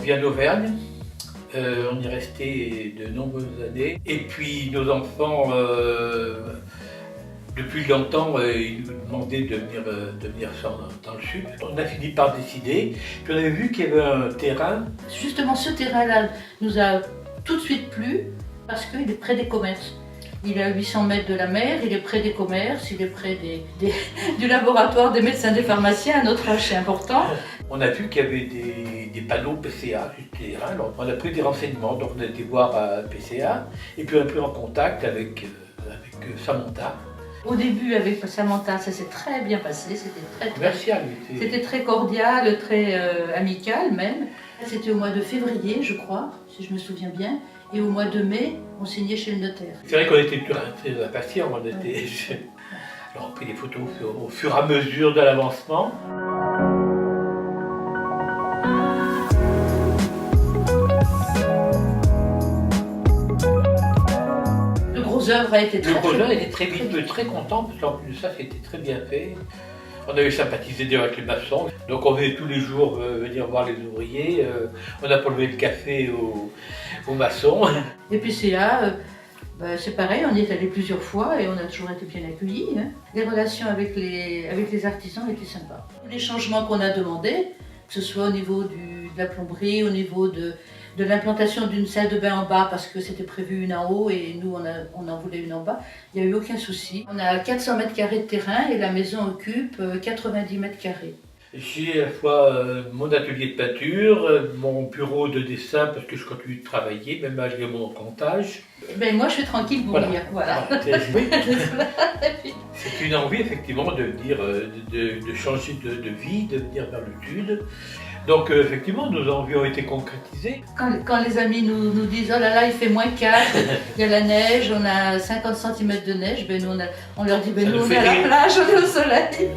vient d'Auvergne. On y est resté de nombreuses années. Et puis nos enfants, depuis longtemps, ils nous demandaient de venir dans le sud. On a fini par décider. Puis on avait vu qu'il y avait un terrain. Justement, ce terrain-là nous a tout de suite plu parce qu'il est près des commerces. Il est à 800 mètres de la mer, il est près des commerces, il est près du laboratoire des médecins, des pharmaciens, un autre âge, c'est important. On a vu qu'il y avait des panneaux PCA sur le terrain, alors on a pris des renseignements, donc on a été voir à PCA, et puis on a pris en contact avec Samantha. Au début, avec Samantha, ça s'est très bien passé, c'était commercial. C'était très cordial, très amical même. C'était au mois de février, je crois, si je me souviens bien. Et au mois de mai, on signait chez le notaire. C'est vrai qu'on était très impatients. On a pris des photos au fur et à mesure de l'avancement. Le gros œuvre a été très vite, très content, parce qu'en plus de ça, c'était très bien fait. On avait sympathisé déjà avec les maçons, donc on venait tous les jours venir voir les ouvriers. On a prélevé le café aux maçons. Et puis c'est là, c'est pareil, on y est allé plusieurs fois et on a toujours été bien accueillis. Hein. Les relations avec les artisans étaient sympas. Les changements qu'on a demandés, que ce soit au niveau de la plomberie, au niveau de l'implantation d'une salle de bain en bas parce que c'était prévu une en haut et nous on en voulait une en bas, il n'y a eu aucun souci. On a 400 mètres carrés de terrain et la maison occupe 90 mètres carrés. J'ai à la fois mon atelier de peinture, mon bureau de dessin parce que je continue de travailler, même malgré mon comptage. Ben moi je suis tranquille pour lire. Voilà. C'est une envie effectivement de venir, de changer de vie, de venir vers le sud. Donc effectivement, nos envies ont été concrétisées. Quand les amis nous disent « Oh là là, il fait -4, il y a la neige, on a 50 cm de neige », ben nous on leur dit « Ben nous on est à la plage, on est au soleil ».